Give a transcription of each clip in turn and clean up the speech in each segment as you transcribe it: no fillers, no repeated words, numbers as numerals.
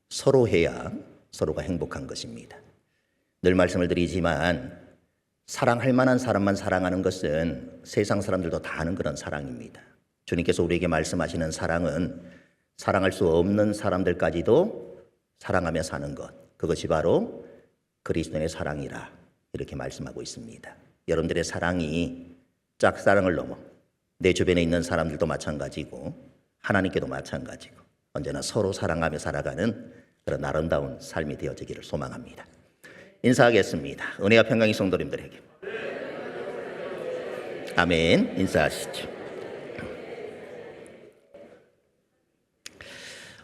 서로 해야 서로가 행복한 것입니다. 늘 말씀을 드리지만 사랑할 만한 사람만 사랑하는 것은 세상 사람들도 다 아는 그런 사랑입니다. 주님께서 우리에게 말씀하시는 사랑은 사랑할 수 없는 사람들까지도 사랑하며 사는 것, 그것이 바로 그리스도의 사랑이라 이렇게 말씀하고 있습니다. 여러분들의 사랑이 짝사랑을 넘어 내 주변에 있는 사람들도 마찬가지고 하나님께도 마찬가지고 언제나 서로 사랑하며 살아가는 그런 아름다운 삶이 되어지기를 소망합니다. 인사하겠습니다. 은혜와 평강이 성도님들에게. 아멘. 인사하시죠.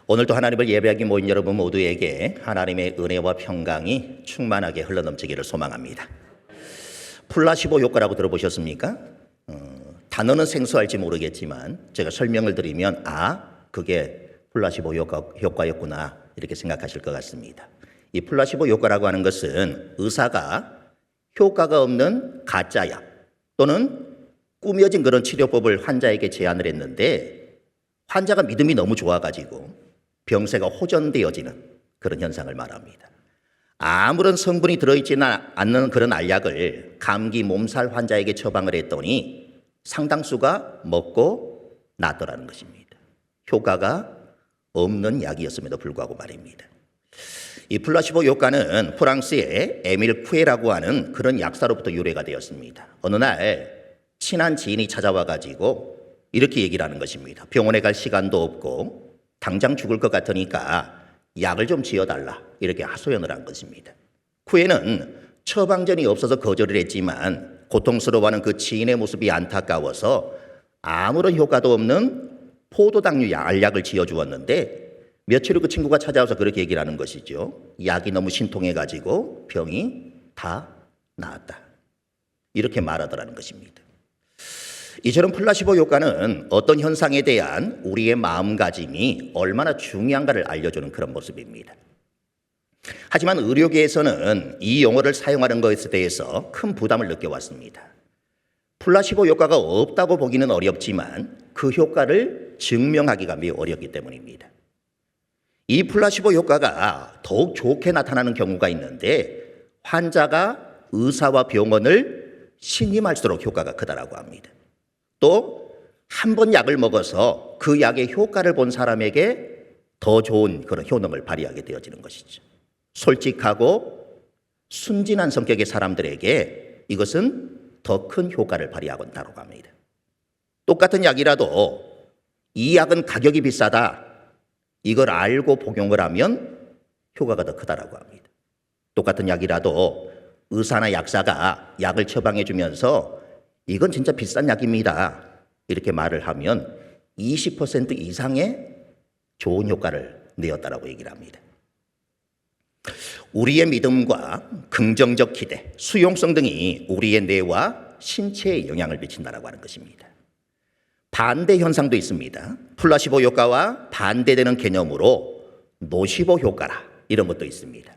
오늘도 하나님을 예배하기 모인 여러분 모두에게 하나님의 은혜와 평강이 충만하게 흘러넘치기를 소망합니다. 플라시보 효과라고 들어보셨습니까? 단어는 생소할지 모르겠지만 제가 설명을 드리면 그게 플라시보 효과였구나 이렇게 생각하실 것 같습니다. 이 플라시보 효과라고 하는 것은 의사가 효과가 없는 가짜약 또는 꾸며진 그런 치료법을 환자에게 제안을 했는데 환자가 믿음이 너무 좋아가지고 병세가 호전되어지는 그런 현상을 말합니다. 아무런 성분이 들어있지는 않는 그런 알약을 감기 몸살 환자에게 처방을 했더니 상당수가 먹고 낫더라는 것입니다. 효과가 없는 약이었음에도 불구하고 말입니다. 이 플라시보 효과는 프랑스의 에밀 쿠에라고 하는 그런 약사로부터 유래가 되었습니다. 어느 날 친한 지인이 찾아와 가지고 이렇게 얘기를 하는 것입니다. 병원에 갈 시간도 없고 당장 죽을 것 같으니까 약을 좀 지어달라 이렇게 하소연을 한 것입니다. 쿠에는 처방전이 없어서 거절을 했지만 고통스러워하는 그 지인의 모습이 안타까워서 아무런 효과도 없는 포도당류 알약을 지어주었는데 며칠 후 그 친구가 찾아와서 그렇게 얘기를 하는 것이죠. 약이 너무 신통해가지고 병이 다 나았다. 이렇게 말하더라는 것입니다. 이처럼 플라시보 효과는 어떤 현상에 대한 우리의 마음가짐이 얼마나 중요한가를 알려주는 그런 모습입니다. 하지만 의료계에서는 이 용어를 사용하는 것에 대해서 큰 부담을 느껴왔습니다. 플라시보 효과가 없다고 보기는 어렵지만 그 효과를 증명하기가 매우 어렵기 때문입니다. 이 플라시보 효과가 더욱 좋게 나타나는 경우가 있는데 환자가 의사와 병원을 신임할수록 효과가 크다라고 합니다. 또 한 번 약을 먹어서 그 약의 효과를 본 사람에게 더 좋은 그런 효능을 발휘하게 되어지는 것이죠. 솔직하고 순진한 성격의 사람들에게 이것은 더 큰 효과를 발휘한다고 합니다. 똑같은 약이라도 이 약은 가격이 비싸다. 이걸 알고 복용을 하면 효과가 더 크다라고 합니다. 똑같은 약이라도 의사나 약사가 약을 처방해 주면서 이건 진짜 비싼 약입니다. 이렇게 말을 하면 20% 이상의 좋은 효과를 내었다라고 얘기를 합니다. 우리의 믿음과 긍정적 기대, 수용성 등이 우리의 뇌와 신체에 영향을 미친다라고 하는 것입니다. 반대 현상도 있습니다. 플라시보 효과와 반대되는 개념으로 노시보 효과라 이런 것도 있습니다.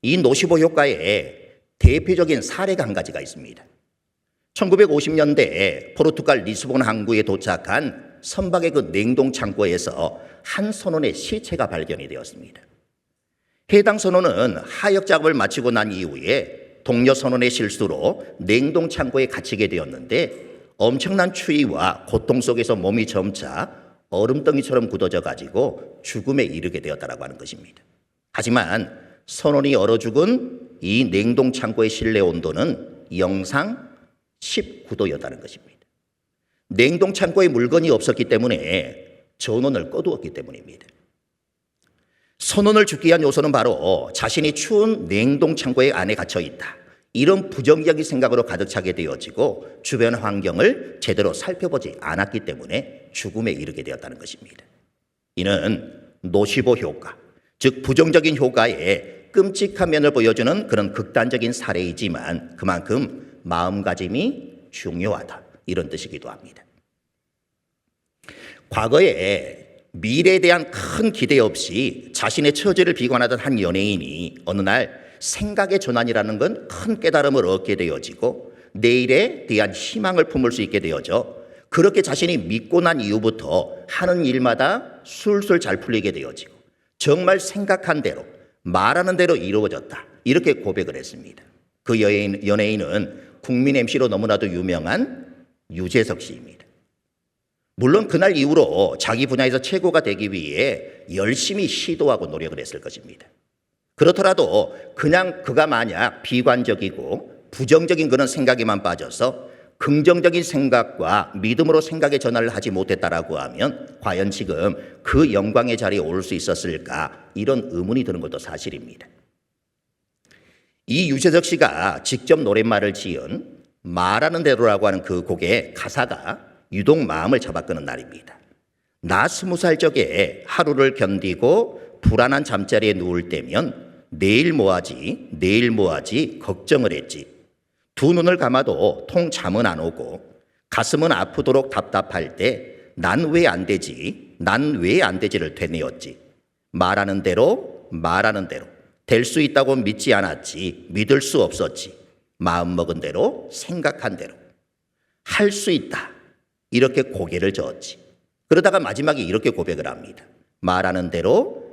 이 노시보 효과에 대표적인 사례가 한 가지가 있습니다. 1950년대에 포르투갈 리스본 항구에 도착한 선박의 그 냉동 창고에서 한 선원의 시체가 발견이 되었습니다. 해당 선원은 하역 작업을 마치고 난 이후에 동료 선원의 실수로 냉동 창고에 갇히게 되었는데 엄청난 추위와 고통 속에서 몸이 점차 얼음덩이처럼 굳어져 가지고 죽음에 이르게 되었다라고 하는 것입니다. 하지만 선원이 얼어 죽은 이 냉동 창고의 실내 온도는 영상 19도였다는 것입니다. 냉동 창고에 물건이 없었기 때문에 전원을 꺼두었기 때문입니다. 선원을 죽게 한 요소는 바로 자신이 추운 냉동 창고의 안에 갇혀 있다. 이런 부정적인 생각으로 가득 차게 되어지고 주변 환경을 제대로 살펴보지 않았기 때문에 죽음에 이르게 되었다는 것입니다. 이는 노시보 효과, 즉 부정적인 효과에 끔찍한 면을 보여주는 그런 극단적인 사례이지만 그만큼 마음가짐이 중요하다 이런 뜻이기도 합니다. 과거에 미래에 대한 큰 기대 없이 자신의 처지를 비관하던 한 연예인이 어느 날 생각의 전환이라는 건 큰 깨달음을 얻게 되어지고 내일에 대한 희망을 품을 수 있게 되어져 그렇게 자신이 믿고 난 이후부터 하는 일마다 술술 잘 풀리게 되어지고 정말 생각한 대로 말하는 대로 이루어졌다. 이렇게 고백을 했습니다. 그 연예인은 국민 MC로 너무나도 유명한 유재석 씨입니다. 물론 그날 이후로 자기 분야에서 최고가 되기 위해 열심히 시도하고 노력을 했을 것입니다. 그렇더라도 그냥 그가 만약 비관적이고 부정적인 그런 생각에만 빠져서 긍정적인 생각과 믿음으로 생각의 전환을 하지 못했다라고 하면 과연 지금 그 영광의 자리에 오를 수 있었을까? 이런 의문이 드는 것도 사실입니다. 이 유재석 씨가 직접 노랫말을 지은 말하는 대로라고 하는 그 곡의 가사가 유독 마음을 잡아끄는 날입니다. 나 20살 적에 하루를 견디고 불안한 잠자리에 누울 때면 내일 뭐하지 내일 뭐하지 걱정을 했지. 두 눈을 감아도 통 잠은 안 오고 가슴은 아프도록 답답할 때 난 왜 안 되지 난 왜 안 되지를 되뇌었지. 말하는 대로 될 수 있다고 믿지 않았지. 믿을 수 없었지. 마음먹은 대로 생각한 대로 할 수 있다. 이렇게 고개를 저었지. 그러다가 마지막에 이렇게 고백을 합니다. 말하는 대로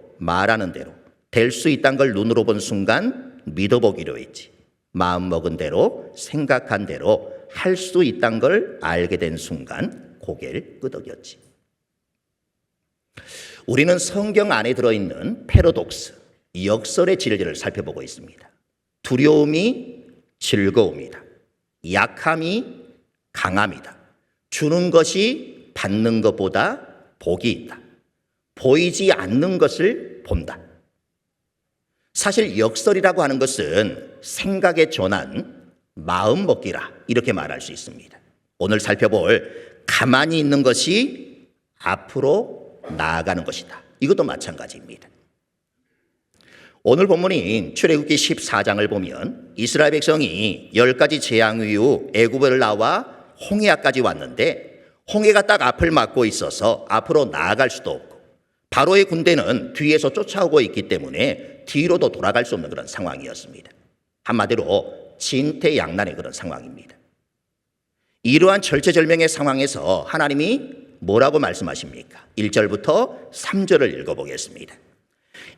될 수 있다는 걸 눈으로 본 순간 믿어보기로 했지. 마음먹은 대로 생각한 대로 할 수 있다는 걸 알게 된 순간 고개를 끄덕였지. 우리는 성경 안에 들어있는 패러독스, 역설의 진리를 살펴보고 있습니다. 두려움이 즐거움이다. 약함이 강함이다. 주는 것이 받는 것보다 복이 있다. 보이지 않는 것을 본다. 사실 역설이라고 하는 것은 생각의 전환, 마음먹기라 이렇게 말할 수 있습니다. 오늘 살펴볼 가만히 있는 것이 앞으로 나아가는 것이다. 이것도 마찬가지입니다. 오늘 본문인 출애굽기 14장을 보면 이스라엘 백성이 10가지 재앙 이후 애굽을 나와 홍해까지 왔는데 홍해가 딱 앞을 막고 있어서 앞으로 나아갈 수도 없고 바로의 군대는 뒤에서 쫓아오고 있기 때문에 뒤로도 돌아갈 수 없는 그런 상황이었습니다. 한마디로 진퇴양난의 그런 상황입니다. 이러한 절체절명의 상황에서 하나님이 뭐라고 말씀하십니까? 1절부터 3절을 읽어보겠습니다.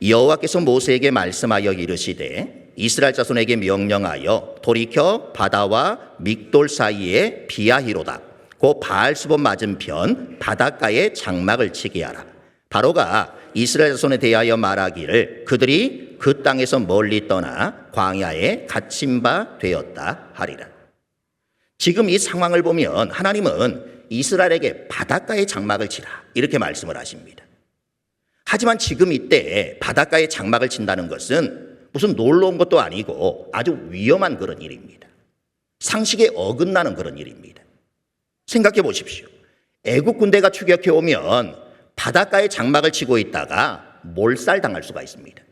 여호와께서 모세에게 말씀하여 이르시되 이스라엘 자손에게 명령하여 돌이켜 바다와 믹돌 사이에 비아히로다 곧 바알스본 맞은편 바닷가에 장막을 치게 하라. 바로가 이스라엘 자손에 대하여 말하기를 그들이 그 땅에서 멀리 떠나 광야에 갇힌 바 되었다 하리라. 지금 이 상황을 보면 하나님은 이스라엘에게 바닷가에 장막을 치라 이렇게 말씀을 하십니다. 하지만 지금 이때 바닷가에 장막을 친다는 것은 무슨 놀러 온 것도 아니고 아주 위험한 그런 일입니다. 상식에 어긋나는 그런 일입니다. 생각해 보십시오. 애국 군대가 추격해 오면 바닷가에 장막을 치고 있다가 몰살당할 수가 있습니다.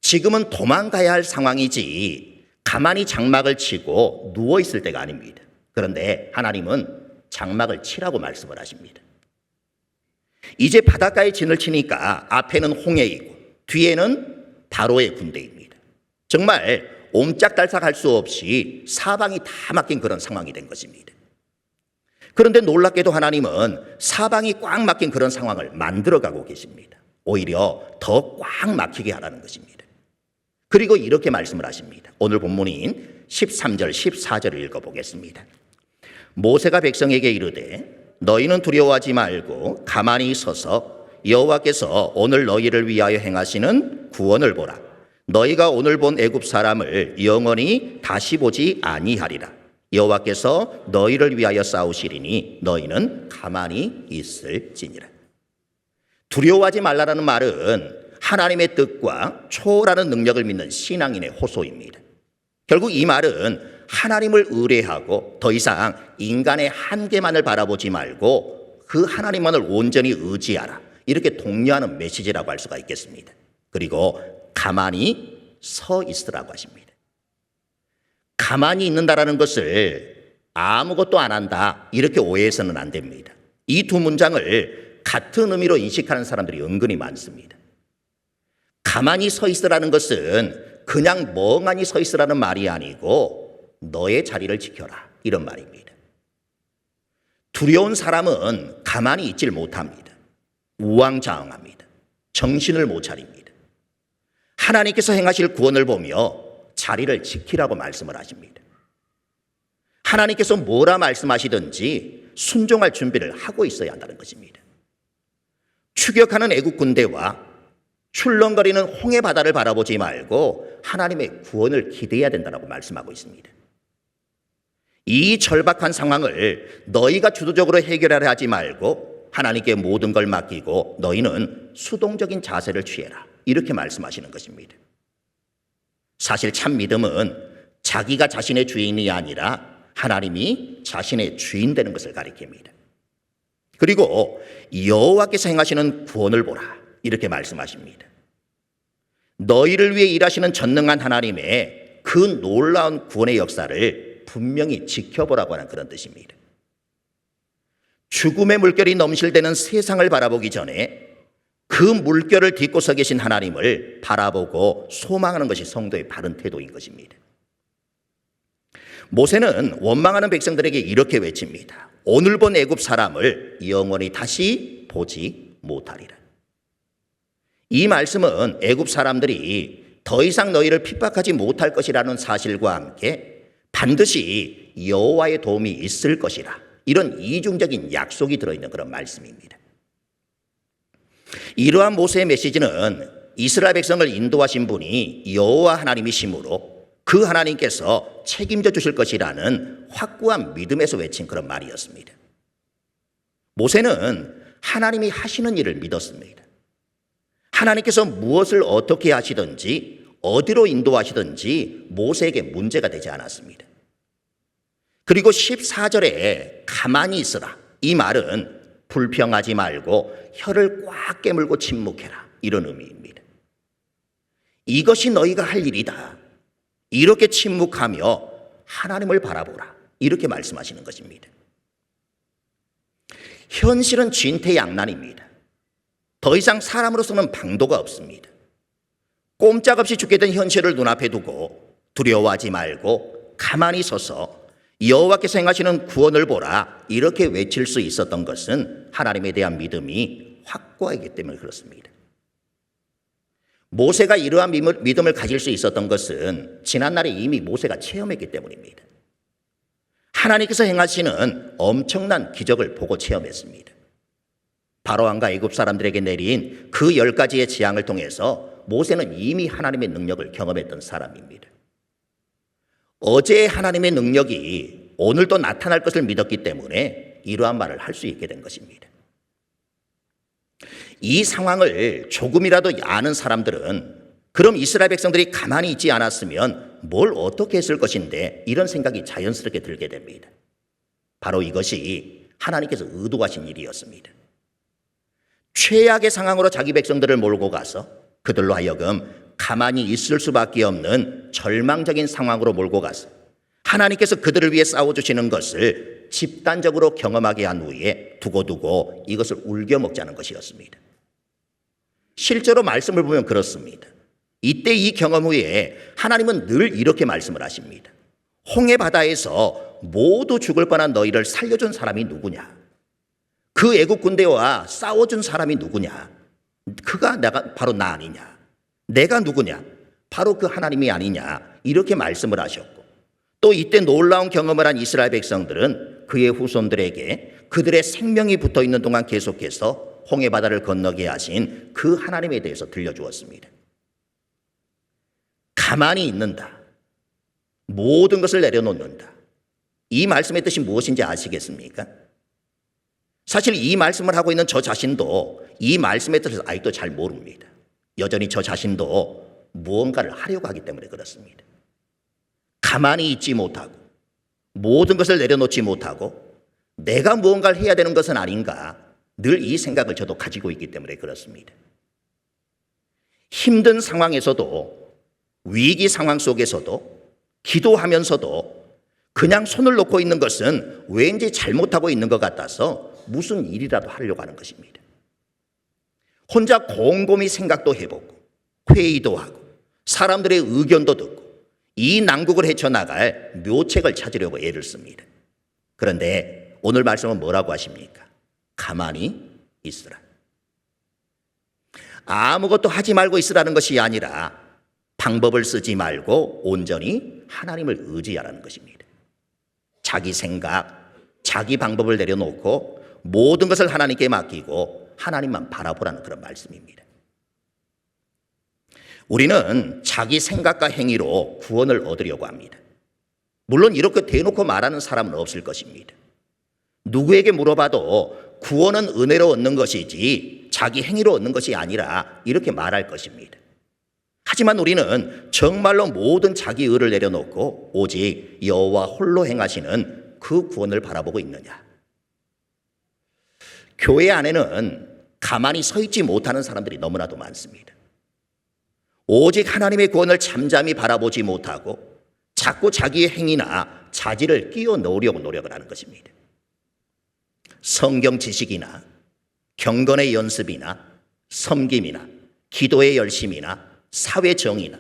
지금은 도망가야 할 상황이지 가만히 장막을 치고 누워있을 때가 아닙니다. 그런데 하나님은 장막을 치라고 말씀을 하십니다. 이제 바닷가에 진을 치니까 앞에는 홍해이고 뒤에는 바로의 군대입니다. 정말 옴짝달싹할 수 없이 사방이 다 막힌 그런 상황이 된 것입니다. 그런데 놀랍게도 하나님은 사방이 꽉 막힌 그런 상황을 만들어가고 계십니다. 오히려 더 꽉 막히게 하라는 것입니다. 그리고 이렇게 말씀을 하십니다. 오늘 본문인 13절 14절을 읽어보겠습니다. 모세가 백성에게 이르되 너희는 두려워하지 말고 가만히 서서 여호와께서 오늘 너희를 위하여 행하시는 구원을 보라. 너희가 오늘 본 애굽 사람을 영원히 다시 보지 아니하리라. 여호와께서 너희를 위하여 싸우시리니 너희는 가만히 있을지니라. 두려워하지 말라라는 말은 하나님의 뜻과 초월하는 능력을 믿는 신앙인의 호소입니다. 결국 이 말은 하나님을 의뢰하고 더 이상 인간의 한계만을 바라보지 말고 그 하나님만을 온전히 의지하라. 이렇게 독려하는 메시지라고 할 수가 있겠습니다. 그리고 가만히 서 있으라고 하십니다. 가만히 있는다라는 것을 아무것도 안 한다 이렇게 오해해서는 안 됩니다. 이 두 문장을 같은 의미로 인식하는 사람들이 은근히 많습니다. 가만히 서 있으라는 것은 그냥 멍하니 서 있으라는 말이 아니고 너의 자리를 지켜라 이런 말입니다. 두려운 사람은 가만히 있질 못합니다. 우왕좌왕합니다. 정신을 못 차립니다. 하나님께서 행하실 구원을 보며 자리를 지키라고 말씀을 하십니다. 하나님께서 뭐라 말씀하시든지 순종할 준비를 하고 있어야 한다는 것입니다. 추격하는 애국 군대와 출렁거리는 홍해 바다를 바라보지 말고 하나님의 구원을 기대해야 된다고 말씀하고 있습니다. 이 절박한 상황을 너희가 주도적으로 해결하려 하지 말고 하나님께 모든 걸 맡기고 너희는 수동적인 자세를 취해라. 이렇게 말씀하시는 것입니다. 사실 참 믿음은 자기가 자신의 주인이 아니라 하나님이 자신의 주인 되는 것을 가리킵니다. 그리고 여호와께서 행하시는 구원을 보라. 이렇게 말씀하십니다. 너희를 위해 일하시는 전능한 하나님의 그 놀라운 구원의 역사를 분명히 지켜보라고 하는 그런 뜻입니다. 죽음의 물결이 넘실대는 세상을 바라보기 전에 그 물결을 딛고 서 계신 하나님을 바라보고 소망하는 것이 성도의 바른 태도인 것입니다. 모세는 원망하는 백성들에게 이렇게 외칩니다. 오늘 본 애굽 사람을 영원히 다시 보지 못하리라. 이 말씀은 애굽 사람들이 더 이상 너희를 핍박하지 못할 것이라는 사실과 함께 반드시 여호와의 도움이 있을 것이라, 이런 이중적인 약속이 들어있는 그런 말씀입니다. 이러한 모세의 메시지는 이스라엘 백성을 인도하신 분이 여호와 하나님이시므로 그 하나님께서 책임져 주실 것이라는 확고한 믿음에서 외친 그런 말이었습니다. 모세는 하나님이 하시는 일을 믿었습니다. 하나님께서 무엇을 어떻게 하시든지 어디로 인도하시든지 모세에게 문제가 되지 않았습니다. 그리고 14절에 가만히 있으라, 이 말은 불평하지 말고 혀를 꽉 깨물고 침묵해라, 이런 의미입니다. 이것이 너희가 할 일이다. 이렇게 침묵하며 하나님을 바라보라, 이렇게 말씀하시는 것입니다. 현실은 진퇴양난입니다. 더 이상 사람으로서는 방도가 없습니다. 꼼짝없이 죽게 된 현실을 눈앞에 두고 두려워하지 말고 가만히 서서 여호와께서 행하시는 구원을 보라, 이렇게 외칠 수 있었던 것은 하나님에 대한 믿음이 확고하기 때문에 그렇습니다. 모세가 이러한 믿음을 가질 수 있었던 것은 지난날에 이미 모세가 체험했기 때문입니다. 하나님께서 행하시는 엄청난 기적을 보고 체험했습니다. 바로왕과 애굽 사람들에게 내린 그 10가지의 재앙을 통해서 모세는 이미 하나님의 능력을 경험했던 사람입니다. 어제의 하나님의 능력이 오늘도 나타날 것을 믿었기 때문에 이러한 말을 할 수 있게 된 것입니다. 이 상황을 조금이라도 아는 사람들은 그럼 이스라엘 백성들이 가만히 있지 않았으면 뭘 어떻게 했을 것인데, 이런 생각이 자연스럽게 들게 됩니다. 바로 이것이 하나님께서 의도하신 일이었습니다. 최악의 상황으로 자기 백성들을 몰고 가서 그들로 하여금 가만히 있을 수밖에 없는 절망적인 상황으로 몰고 가서 하나님께서 그들을 위해 싸워주시는 것을 집단적으로 경험하게 한 후에 두고두고 이것을 울겨먹자는 것이었습니다. 실제로 말씀을 보면 그렇습니다. 이때 이 경험 후에 하나님은 늘 이렇게 말씀을 하십니다. 홍해 바다에서 모두 죽을 뻔한 너희를 살려준 사람이 누구냐? 그 애국 군대와 싸워준 사람이 누구냐? 그가 바로 나 아니냐? 내가 누구냐? 바로 그 하나님이 아니냐? 이렇게 말씀을 하셨고, 또 이때 놀라운 경험을 한 이스라엘 백성들은 그의 후손들에게 그들의 생명이 붙어있는 동안 계속해서 홍해 바다를 건너게 하신 그 하나님에 대해서 들려주었습니다. 가만히 있는다. 모든 것을 내려놓는다. 이 말씀의 뜻이 무엇인지 아시겠습니까? 사실 이 말씀을 하고 있는 저 자신도 이 말씀의 뜻을 아직도 잘 모릅니다. 여전히 저 자신도 무언가를 하려고 하기 때문에 그렇습니다. 가만히 있지 못하고 모든 것을 내려놓지 못하고 내가 무언가를 해야 되는 것은 아닌가, 늘 이 생각을 저도 가지고 있기 때문에 그렇습니다. 힘든 상황에서도, 위기 상황 속에서도, 기도하면서도 그냥 손을 놓고 있는 것은 왠지 잘못하고 있는 것 같아서 무슨 일이라도 하려고 하는 것입니다. 혼자 곰곰이 생각도 해보고 회의도 하고 사람들의 의견도 듣고 이 난국을 헤쳐나갈 묘책을 찾으려고 애를 씁니다. 그런데 오늘 말씀은 뭐라고 하십니까? 가만히 있으라. 아무것도 하지 말고 있으라는 것이 아니라 방법을 쓰지 말고 온전히 하나님을 의지하라는 것입니다. 자기 생각, 자기 방법을 내려놓고 모든 것을 하나님께 맡기고 하나님만 바라보라는 그런 말씀입니다. 우리는 자기 생각과 행위로 구원을 얻으려고 합니다. 물론 이렇게 대놓고 말하는 사람은 없을 것입니다. 누구에게 물어봐도 구원은 은혜로 얻는 것이지 자기 행위로 얻는 것이 아니라 이렇게 말할 것입니다. 하지만 우리는 정말로 모든 자기 의를 내려놓고 오직 여호와 홀로 행하시는 그 구원을 바라보고 있느냐? 교회 안에는 가만히 서 있지 못하는 사람들이 너무나도 많습니다. 오직 하나님의 구원을 잠잠히 바라보지 못하고 자꾸 자기의 행위나 자질을 끼워 넣으려고 노력을 하는 것입니다. 성경 지식이나 경건의 연습이나 섬김이나 기도의 열심이나 사회 정의나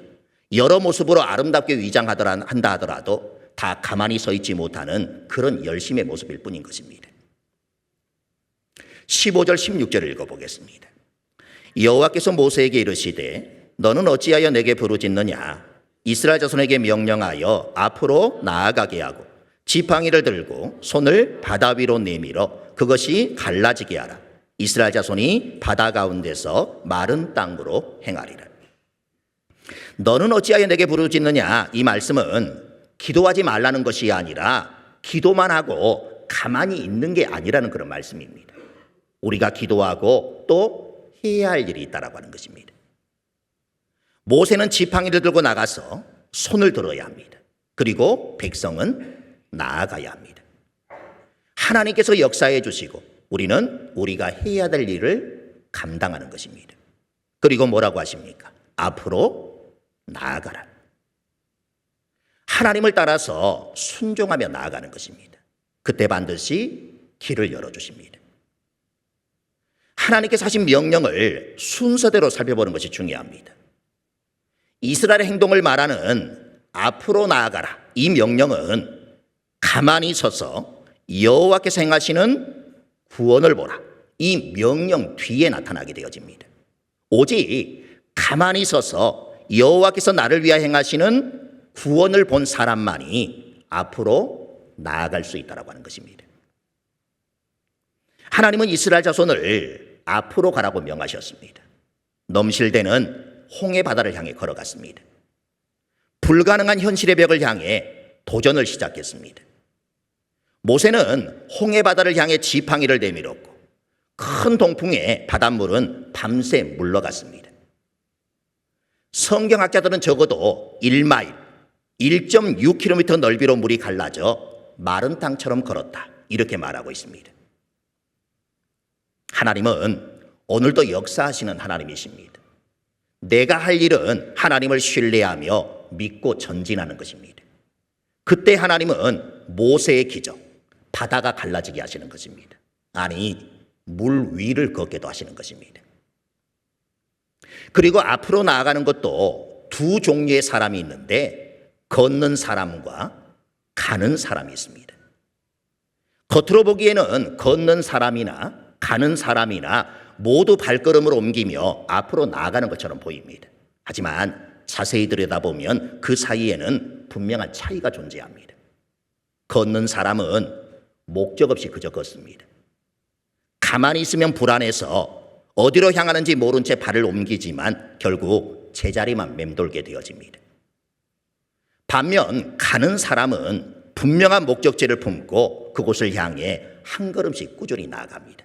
여러 모습으로 아름답게 위장한다 하더라도 다 가만히 서 있지 못하는 그런 열심의 모습일 뿐인 것입니다. 15절 16절을 읽어보겠습니다. 여호와께서 모세에게 이르시되 너는 어찌하여 내게 부르짖느냐? 이스라엘 자손에게 명령하여 앞으로 나아가게 하고 지팡이를 들고 손을 바다 위로 내밀어 그것이 갈라지게 하라. 이스라엘 자손이 바다 가운데서 마른 땅으로 행하리라. 너는 어찌하여 내게 부르짖느냐? 이 말씀은 기도하지 말라는 것이 아니라 기도만 하고 가만히 있는 게 아니라는 그런 말씀입니다. 우리가 기도하고 또 해야 할 일이 있다라고 하는 것입니다. 모세는 지팡이를 들고 나가서 손을 들어야 합니다. 그리고 백성은 나아가야 합니다. 하나님께서 역사해 주시고 우리는 우리가 해야 될 일을 감당하는 것입니다. 그리고 뭐라고 하십니까? 앞으로 나아가라. 하나님을 따라서 순종하며 나아가는 것입니다. 그때 반드시 길을 열어주십니다. 하나님께서 하신 명령을 순서대로 살펴보는 것이 중요합니다. 이스라엘의 행동을 말하는 앞으로 나아가라. 이 명령은 가만히 서서 여호와께서 행하시는 구원을 보라. 이 명령 뒤에 나타나게 되어집니다. 오직 가만히 서서 여호와께서 나를 위하여 행하시는 구원을 본 사람만이 앞으로 나아갈 수 있다고 하는 것입니다. 하나님은 이스라엘 자손을 앞으로 가라고 명하셨습니다. 넘실대는 홍해 바다를 향해 걸어갔습니다. 불가능한 현실의 벽을 향해 도전을 시작했습니다. 모세는 홍해 바다를 향해 지팡이를 내밀었고 큰 동풍에 바닷물은 밤새 물러갔습니다. 성경학자들은 적어도 1마일, 1.6km 넓이로 물이 갈라져 마른 땅처럼 걸었다. 이렇게 말하고 있습니다. 하나님은 오늘도 역사하시는 하나님이십니다. 내가 할 일은 하나님을 신뢰하며 믿고 전진하는 것입니다. 그때 하나님은 모세의 기적, 바다가 갈라지게 하시는 것입니다. 아니, 물 위를 걷게도 하시는 것입니다. 그리고 앞으로 나아가는 것도 두 종류의 사람이 있는데 걷는 사람과 가는 사람이 있습니다. 겉으로 보기에는 걷는 사람이나 가는 사람이나 모두 발걸음을 옮기며 앞으로 나아가는 것처럼 보입니다. 하지만 자세히 들여다보면 그 사이에는 분명한 차이가 존재합니다. 걷는 사람은 목적 없이 그저 걷습니다. 가만히 있으면 불안해서 어디로 향하는지 모른 채 발을 옮기지만 결국 제자리만 맴돌게 되어집니다. 반면 가는 사람은 분명한 목적지를 품고 그곳을 향해 한 걸음씩 꾸준히 나아갑니다.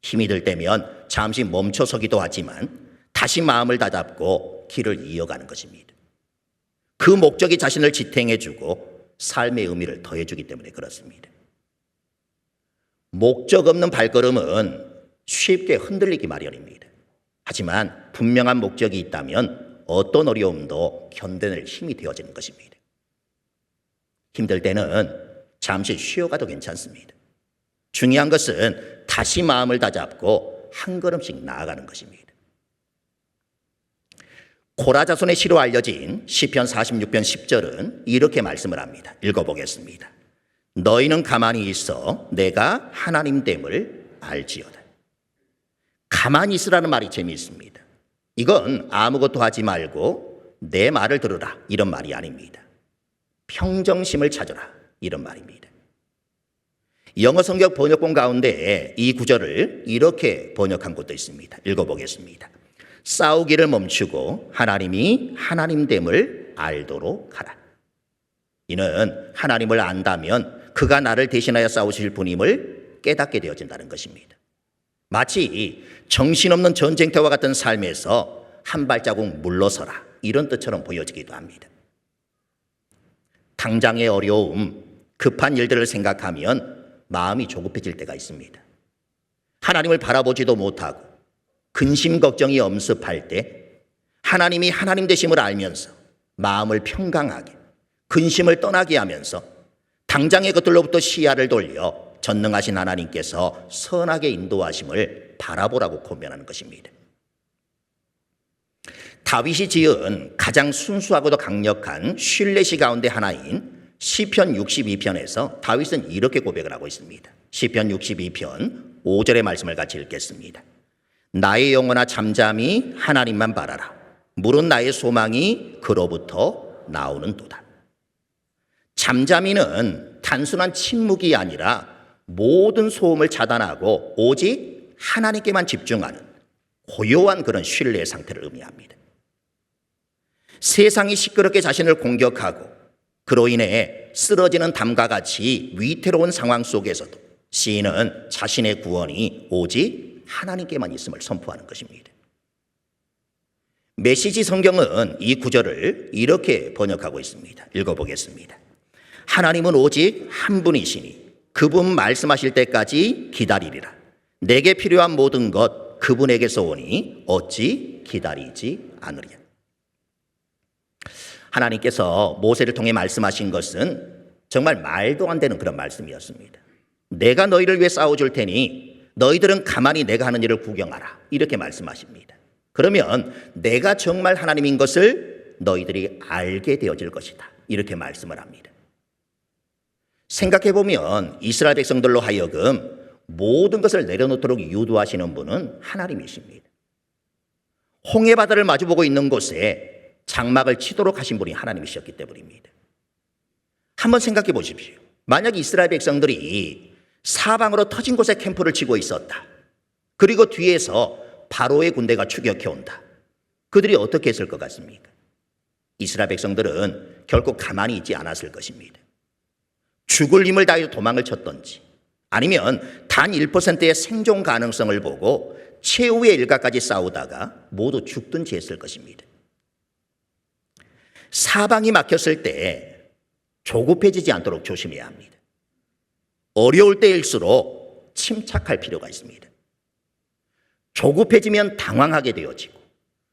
힘이 들 때면 잠시 멈춰서기도 하지만 다시 마음을 다잡고 길을 이어가는 것입니다. 그 목적이 자신을 지탱해주고 삶의 의미를 더해주기 때문에 그렇습니다. 목적 없는 발걸음은 쉽게 흔들리기 마련입니다. 하지만 분명한 목적이 있다면 어떤 어려움도 견뎌낼 힘이 되어지는 것입니다. 힘들 때는 잠시 쉬어가도 괜찮습니다. 중요한 것은 다시 마음을 다잡고 한 걸음씩 나아가는 것입니다. 고라 자손의 시로 알려진 시편 46편 10절은 이렇게 말씀을 합니다. 읽어보겠습니다. 너희는 가만히 있어 내가 하나님 됨을 알지어다. 가만히 있으라는 말이 재미있습니다. 이건 아무것도 하지 말고 내 말을 들으라 이런 말이 아닙니다. 평정심을 찾아라 이런 말입니다. 영어 성경 번역본 가운데 이 구절을 이렇게 번역한 곳도 있습니다. 읽어보겠습니다. 싸우기를 멈추고 하나님이 하나님됨을 알도록 하라. 이는 하나님을 안다면 그가 나를 대신하여 싸우실 분임을 깨닫게 되어진다는 것입니다. 마치 정신없는 전쟁터와 같은 삶에서 한 발자국 물러서라 이런 뜻처럼 보여지기도 합니다. 당장의 어려움, 급한 일들을 생각하면 마음이 조급해질 때가 있습니다. 하나님을 바라보지도 못하고 근심 걱정이 엄습할 때 하나님이 하나님 되심을 알면서 마음을 평강하게 근심을 떠나게 하면서 당장의 것들로부터 시야를 돌려 전능하신 하나님께서 선하게 인도하심을 바라보라고 권면하는 것입니다. 다윗이 지은 가장 순수하고도 강력한 쉴렛시 가운데 하나인 시편 62편에서 다윗은 이렇게 고백을 하고 있습니다. 시편 62편 5절의 말씀을 같이 읽겠습니다. 나의 영혼아 잠잠히 하나님만 바라라. 물은 나의 소망이 그로부터 나오는도다. 잠잠히는 단순한 침묵이 아니라 모든 소음을 차단하고 오직 하나님께만 집중하는 고요한 그런 신뢰의 상태를 의미합니다. 세상이 시끄럽게 자신을 공격하고 그로 인해 쓰러지는 담과 같이 위태로운 상황 속에서도 시인은 자신의 구원이 오직 하나님께만 있음을 선포하는 것입니다. 메시지 성경은 이 구절을 이렇게 번역하고 있습니다. 읽어보겠습니다. 하나님은 오직 한 분이시니 그분 말씀하실 때까지 기다리리라. 내게 필요한 모든 것 그분에게서 오니 어찌 기다리지 않으랴. 하나님께서 모세를 통해 말씀하신 것은 정말 말도 안 되는 그런 말씀이었습니다. 내가 너희를 위해 싸워줄 테니 너희들은 가만히 내가 하는 일을 구경하라. 이렇게 말씀하십니다. 그러면 내가 정말 하나님인 것을 너희들이 알게 되어질 것이다. 이렇게 말씀을 합니다. 생각해보면 이스라엘 백성들로 하여금 모든 것을 내려놓도록 유도하시는 분은 하나님이십니다. 홍해바다를 마주보고 있는 곳에 장막을 치도록 하신 분이 하나님이셨기 때문입니다. 한번 생각해 보십시오. 만약 이스라엘 백성들이 사방으로 터진 곳에 캠프를 치고 있었다. 그리고 뒤에서 바로의 군대가 추격해 온다. 그들이 어떻게 했을 것 같습니까? 이스라엘 백성들은 결코 가만히 있지 않았을 것입니다. 죽을 힘을 다해 도망을 쳤던지 아니면 단 1%의 생존 가능성을 보고 최후의 일가까지 싸우다가 모두 죽든지 했을 것입니다. 사방이 막혔을 때 조급해지지 않도록 조심해야 합니다. 어려울 때일수록 침착할 필요가 있습니다. 조급해지면 당황하게 되어지고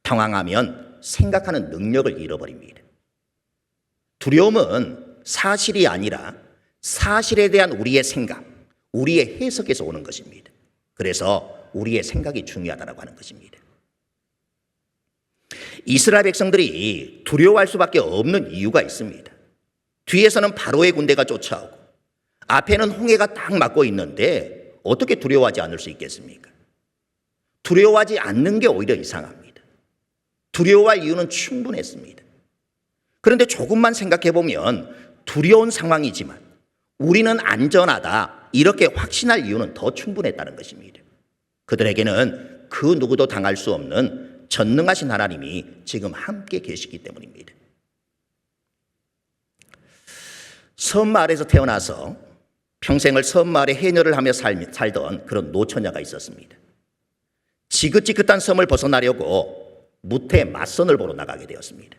당황하면 생각하는 능력을 잃어버립니다. 두려움은 사실이 아니라 사실에 대한 우리의 생각, 우리의 해석에서 오는 것입니다. 그래서 우리의 생각이 중요하다고 하는 것입니다. 이스라엘 백성들이 두려워할 수밖에 없는 이유가 있습니다. 뒤에서는 바로의 군대가 쫓아오고 앞에는 홍해가 딱 막고 있는데 어떻게 두려워하지 않을 수 있겠습니까? 두려워하지 않는 게 오히려 이상합니다. 두려워할 이유는 충분했습니다. 그런데 조금만 생각해 보면 두려운 상황이지만 우리는 안전하다 이렇게 확신할 이유는 더 충분했다는 것입니다. 그들에게는 그 누구도 당할 수 없는 전능하신 하나님이 지금 함께 계시기 때문입니다. 섬마을에서 태어나서 평생을 섬마을에 해녀를 하며 살던 그런 노처녀가 있었습니다. 지긋지긋한 섬을 벗어나려고 무태 맞선을 보러 나가게 되었습니다.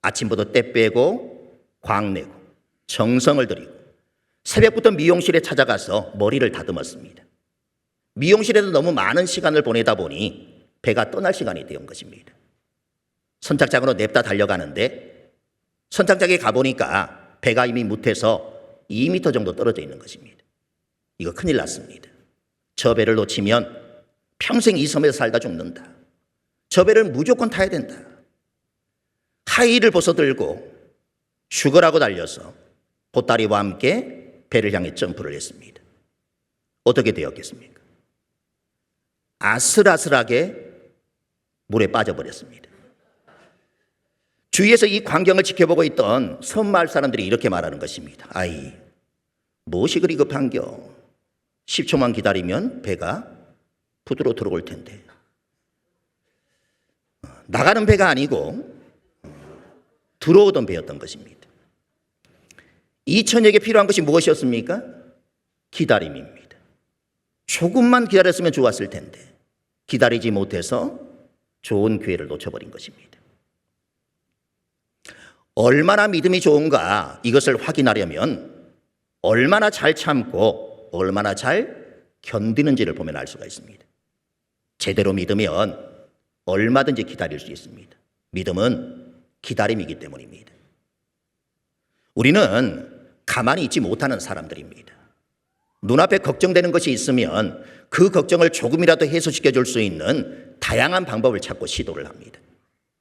아침부터 때 빼고 광내고 정성을 들이고 새벽부터 미용실에 찾아가서 머리를 다듬었습니다. 미용실에도 너무 많은 시간을 보내다 보니 배가 떠날 시간이 된 것입니다. 선착장으로 냅다 달려가는데 선착장에 가보니까 배가 이미 무태서 2m 정도 떨어져 있는 것입니다. 이거 큰일 났습니다. 저 배를 놓치면 평생 이 섬에서 살다 죽는다. 저 배를 무조건 타야 된다. 하이힐을 벗어들고 죽으라고 달려서 보따리와 함께 배를 향해 점프를 했습니다. 어떻게 되었겠습니까? 아슬아슬하게 물에 빠져버렸습니다. 주위에서 이 광경을 지켜보고 있던 섬마을 사람들이 이렇게 말하는 것입니다. 아이, 무엇이 그리 급한겨? 10초만 기다리면 배가 부두로 들어올 텐데. 나가는 배가 아니고 들어오던 배였던 것입니다. 이 처녀에게 필요한 것이 무엇이었습니까? 기다림입니다. 조금만 기다렸으면 좋았을 텐데 기다리지 못해서 좋은 기회를 놓쳐버린 것입니다. 얼마나 믿음이 좋은가 이것을 확인하려면 얼마나 잘 참고 얼마나 잘 견디는지를 보면 알 수가 있습니다. 제대로 믿으면 얼마든지 기다릴 수 있습니다. 믿음은 기다림이기 때문입니다. 우리는 가만히 있지 못하는 사람들입니다. 눈앞에 걱정되는 것이 있으면 그 걱정을 조금이라도 해소시켜 줄 수 있는 다양한 방법을 찾고 시도를 합니다.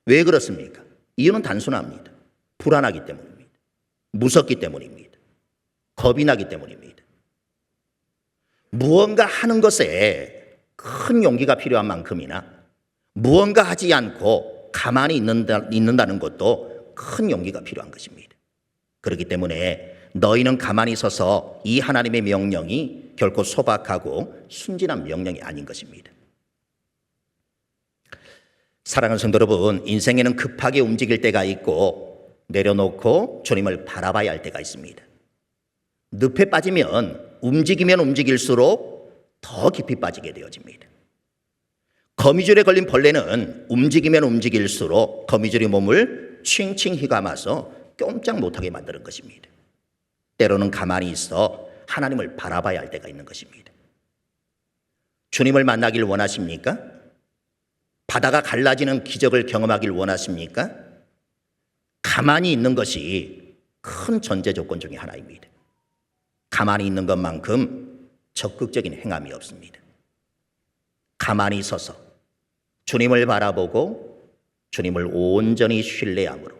왜 그렇습니까? 이유는 단순합니다. 불안하기 때문입니다. 무섭기 때문입니다. 겁이 나기 때문입니다. 무언가 하는 것에 큰 용기가 필요한 만큼이나 무언가 하지 않고 가만히 있는다는 것도 큰 용기가 필요한 것입니다. 그렇기 때문에 너희는 가만히 서서 이 하나님의 명령이 결코 소박하고 순진한 명령이 아닌 것입니다. 사랑하는 성도 여러분, 인생에는 급하게 움직일 때가 있고 내려놓고 주님을 바라봐야 할 때가 있습니다. 늪에 빠지면 움직이면 움직일수록 더 깊이 빠지게 되어집니다. 거미줄에 걸린 벌레는 움직이면 움직일수록 거미줄이 몸을 칭칭 휘감아서 꼼짝 못하게 만드는 것입니다. 때로는 가만히 있어 하나님을 바라봐야 할 때가 있는 것입니다. 주님을 만나길 원하십니까? 바다가 갈라지는 기적을 경험하길 원하십니까? 가만히 있는 것이 큰 전제 조건 중에 하나입니다. 가만히 있는 것만큼 적극적인 행함이 없습니다. 가만히 서서 주님을 바라보고 주님을 온전히 신뢰함으로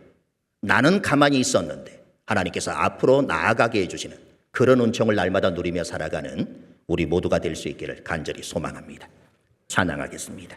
나는 가만히 있었는데 하나님께서 앞으로 나아가게 해주시는 그런 은총을 날마다 누리며 살아가는 우리 모두가 될 수 있기를 간절히 소망합니다. 찬양하겠습니다.